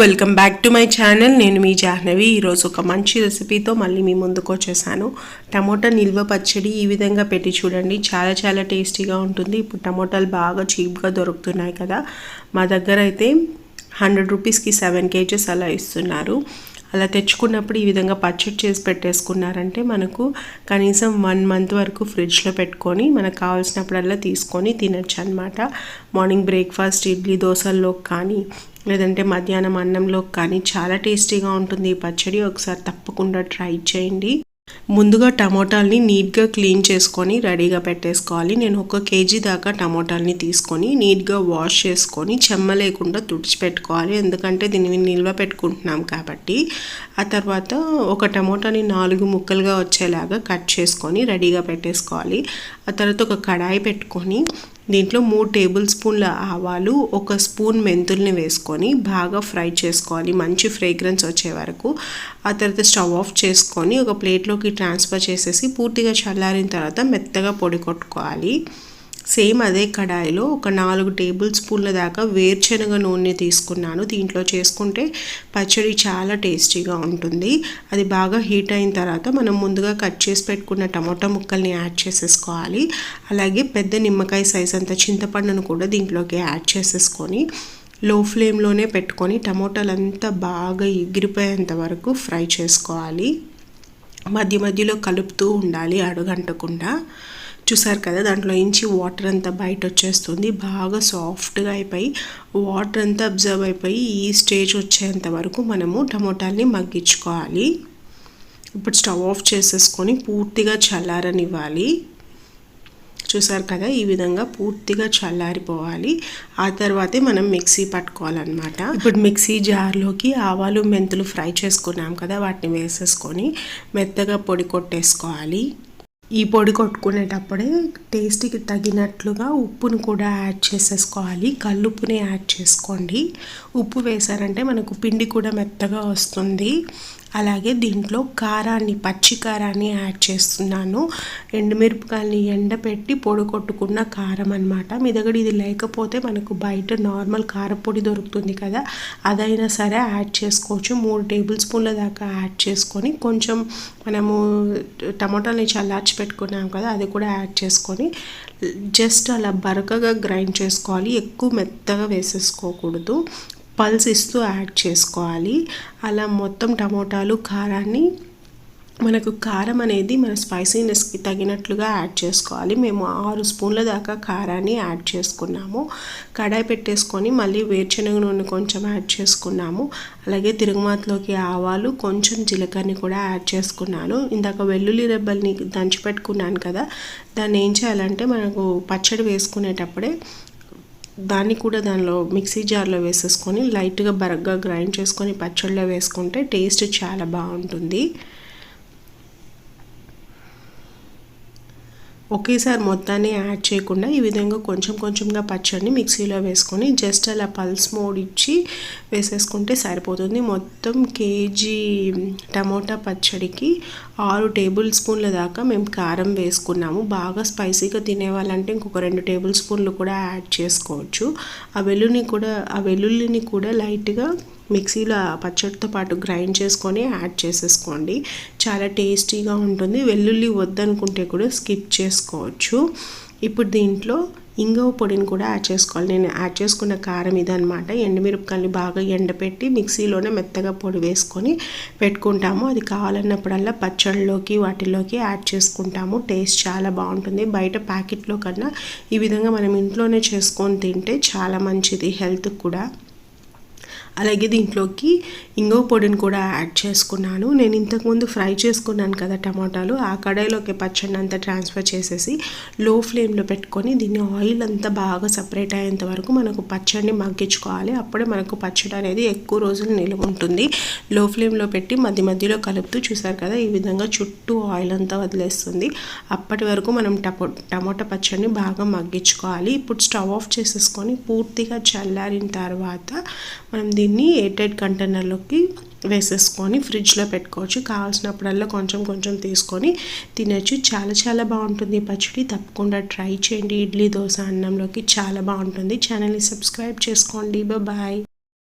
Welcome back to my channel. నేను మీ జాహ్నవి. ఈరోజు ఒక మంచి రెసిపీతో మళ్ళీ మీ ముందుకు వచ్చేసాను. టమోటా నిల్వ పచ్చడి ఈ విధంగా పెట్టి చూడండి, చాలా చాలా టేస్టీగా ఉంటుంది. ఇప్పుడు టమోటాలు బాగా చీప్గా దొరుకుతున్నాయి కదా, మా దగ్గర అయితే 100 రూపీస్కి 7 kgs అలా ఇస్తున్నారు. అలా తెచ్చుకున్నప్పుడు ఈ విధంగా పచ్చడి చేసి పెట్టేసుకున్నారంటే మనకు కనీసం 1 month వరకు ఫ్రిడ్జ్లో పెట్టుకొని మనకు కావాల్సినప్పుడల్లా తీసుకొని తినచ్చు అనమాట. మార్నింగ్ బ్రేక్ఫాస్ట్ ఇడ్లీ దోశల్లో కానీ లేదంటే మధ్యాహ్నం అన్నంలో కానీ చాలా టేస్టీగా ఉంటుంది ఈ పచ్చడి. ఒకసారి తప్పకుండా ట్రై చేయండి. ముందుగా టమోటాలని నీట్గా క్లీన్ చేసుకొని రెడీగా పెట్టేసుకోవాలి. నేను 1 kg దాకా టమోటాలని తీసుకొని నీట్గా వాష్ చేసుకొని చెమ్మ లేకుండా తుడిచిపెట్టుకోవాలి, ఎందుకంటే దీన్ని నిల్వ పెట్టుకుంటున్నాం కాబట్టి. ఆ తర్వాత ఒక టమోటాని 4 ముక్కలుగా వచ్చేలాగా కట్ చేసుకొని రెడీగా పెట్టేసుకోవాలి. ఆ తర్వాత ఒక కడాయి పెట్టుకొని దీంట్లో 3 టేబుల్ స్పూన్ల ఆవాలు, 1 స్పూన్ మెంతుల్ని వేసుకొని బాగా ఫ్రై చేసుకోవాలి, మంచి ఫ్రేగ్రెన్స్ వచ్చే వరకు. ఆ తర్వాత స్టవ్ ఆఫ్ చేసుకొని ఒక ప్లేట్లోకి ట్రాన్స్ఫర్ చేసేసి పూర్తిగా చల్లారిన తర్వాత మెత్తగా పొడి కొట్టుకోవాలి. సేమ్ అదే కడాయిలో ఒక 4 టేబుల్ స్పూన్ల దాకా వేరుశనగ నూనె తీసుకున్నాను. దీంట్లో చేసుకుంటే పచ్చడి చాలా టేస్టీగా ఉంటుంది. అది బాగా హీట్ అయిన తర్వాత మనం ముందుగా కట్ చేసి పెట్టుకున్న టమోటా ముక్కల్ని యాడ్ చేసేసుకోవాలి. అలాగే పెద్ద నిమ్మకాయ సైజ్ అంత చింతపండును కూడా దీంట్లోకి యాడ్ చేసేసుకొని లో ఫ్లేమ్లోనే పెట్టుకొని టమోటాలంతా బాగా ఎగిరిపోయేంత వరకు ఫ్రై చేసుకోవాలి. మధ్య మధ్యలో కలుపుతూ ఉండాలి అడుగంటకుండా. చూసారు కదా, దాంట్లో నుంచి వాటర్ అంతా బయట వచ్చేస్తుంది, బాగా సాఫ్ట్గా అయిపోయి వాటర్ అంతా అబ్జర్వ్ అయిపోయి ఈ స్టేజ్ వచ్చేంత వరకు మనము టమోటాలని మగ్గించుకోవాలి. ఇప్పుడు స్టవ్ ఆఫ్ చేసేసుకొని పూర్తిగా చల్లారనివ్వాలి. చూసారు కదా, ఈ విధంగా పూర్తిగా చల్లారిపోవాలి. ఆ తర్వాతే మనం మిక్సీ పట్టుకోవాలన్నమాట. ఇప్పుడు మిక్సీ జార్లోకి ఆవాలు మెంతులు ఫ్రై చేసుకున్నాం కదా, వాటిని వేసేసుకొని మెత్తగా పొడి కొట్టేసుకోవాలి. ఈ పొడి కొట్టుకునేటప్పుడే టేస్ట్కి తగినట్లుగా ఉప్పును కూడా యాడ్ చేసేసుకోవాలి. కల్లుప్పుని యాడ్ చేసుకోండి. ఉప్పు వేసారంటే మనకు పిండి కూడా మెత్తగా వస్తుంది. అలాగే దీంట్లో కారాన్ని, పచ్చి కారాన్ని యాడ్ చేస్తున్నాను. ఎండుమిరపకాయలని ఎండపెట్టి పొడి కొట్టుకున్న కారం అనమాట. మీ దగ్గర ఇది లేకపోతే మనకు బయట నార్మల్ కారపొడి దొరుకుతుంది కదా, అదైనా సరే యాడ్ చేసుకోవచ్చు. 3 టేబుల్ స్పూన్ల దాకా యాడ్ చేసుకొని కొంచెం మనము టమాటాలని చల్లార్చి పెట్టుకున్నాం కదా, అది కూడా యాడ్ చేసుకొని జస్ట్ అలా బరకగా గ్రైండ్ చేసుకోవాలి. ఎక్కువ మెత్తగా వేసేసుకోకూడదు, పల్స్ ఇస్తూ యాడ్ చేసుకోవాలి. అలా మొత్తం టమోటాలు కారాన్ని, మనకు కారం అనేది మన స్పైసీనెస్కి తగినట్లుగా యాడ్ చేసుకోవాలి. మేము 6 స్పూన్ల దాకా కారాన్ని యాడ్ చేసుకున్నాము. కడాయి పెట్టేసుకొని మళ్ళీ వేరుశనగ నూనె కొంచెం యాడ్ చేసుకున్నాము. అలాగే తిరుగుమాతలోకి ఆవాలు, కొంచెం జీలకర్రని కూడా యాడ్ చేసుకున్నాను. ఇందాక వెల్లుల్లి రెబ్బల్ని దంచి పెట్టుకున్నాను కదా, దాన్ని ఏం చేయాలంటే మనకు పచ్చడి వేసుకునేటప్పుడే దాన్ని కూడా దానిలో మిక్సీ జార్లో వేసేసుకొని లైట్గా బరగ్గా గ్రైండ్ చేసుకొని పచ్చడిలో వేసుకుంటే టేస్ట్ చాలా బాగుంటుంది. ఒకేసారి మొత్తాన్ని యాడ్ చేయకుండా ఈ విధంగా కొంచెం కొంచెంగా పచ్చడిని మిక్సీలో వేసుకొని జస్ట్ అలా పల్స్ మోడ్ ఇచ్చి వేసేసుకుంటే సరిపోతుంది. మొత్తం కేజీ టమోటా పచ్చడికి 6 టేబుల్ స్పూన్ల దాకా మేము కారం వేసుకున్నాము. బాగా స్పైసీగా తినేవాళ్ళంటే ఇంకొక 2 టేబుల్ స్పూన్లు కూడా యాడ్ చేసుకోవచ్చు. ఆ వెల్లుల్లిని కూడా లైట్గా మిక్సీలో పచ్చడితో పాటు గ్రైండ్ చేసుకొని యాడ్ చేసేసుకోండి, చాలా టేస్టీగా ఉంటుంది. వెల్లుల్లి వద్దనుకుంటే కూడా స్కిప్ చేసుకోవచ్చు. ఇప్పుడు దీంట్లో ఇంగువ పొడిని కూడా యాడ్ చేసుకోవాలి. నేను యాడ్ చేసుకున్న కారం ఇదనమాట. ఎండుమిరపకాయలు బాగా ఎండపెట్టి మిక్సీలోనే మెత్తగా పొడి వేసుకొని పెట్టుకుంటాము. అది కావాలన్నప్పుడల్లా పచ్చళ్ళలోకి వాటిల్లోకి యాడ్ చేసుకుంటాము. టేస్ట్ చాలా బాగుంటుంది. బయట ప్యాకెట్లో కన్నా ఈ విధంగా మనం ఇంట్లోనే చేసుకొని తింటే చాలా మంచిది హెల్త్కి కూడా. అలాగే దీంట్లోకి ఇంగువ పొడిని కూడా యాడ్ చేసుకున్నాను. నేను ఇంతకుముందు ఫ్రై చేసుకున్నాను కదా టమాటాలు, ఆ కడాయిలోకి పచ్చడిని అంతా ట్రాన్స్ఫర్ చేసేసి లో ఫ్లేమ్లో పెట్టుకొని దీన్ని ఆయిల్ అంతా బాగా సపరేట్ అయ్యేంత వరకు మనకు పచ్చడిని మగ్గించుకోవాలి. అప్పుడే మనకు పచ్చడి అనేది ఎక్కువ రోజులు నిలువ ఉంటుంది. లో ఫ్లేమ్లో పెట్టి మధ్య మధ్యలో కలుపుతూ, చూసారు కదా, ఈ విధంగా చుట్టూ ఆయిల్ అంతా వదిలేస్తుంది. అప్పటి వరకు మనం టమాటా పచ్చడిని బాగా మగ్గించుకోవాలి. ఇప్పుడు స్టవ్ ఆఫ్ చేసేసుకొని పూర్తిగా చల్లారిన తర్వాత మనం దీన్ని ఎయిర్టైట్ కంటైనర్లోకి వేసేసుకొని ఫ్రిడ్జ్లో పెట్టుకోవచ్చు. కావాల్సినప్పుడల్లా కొంచెం కొంచెం తీసుకొని తినచ్చు. చాలా చాలా బాగుంటుంది పచ్చడి. తప్పకుండా ట్రై చేయండి. ఇడ్లీ దోశ అన్నంలోకి చాలా బాగుంటుంది. ఛానల్ని సబ్స్క్రైబ్ చేసుకోండి. బాయ్.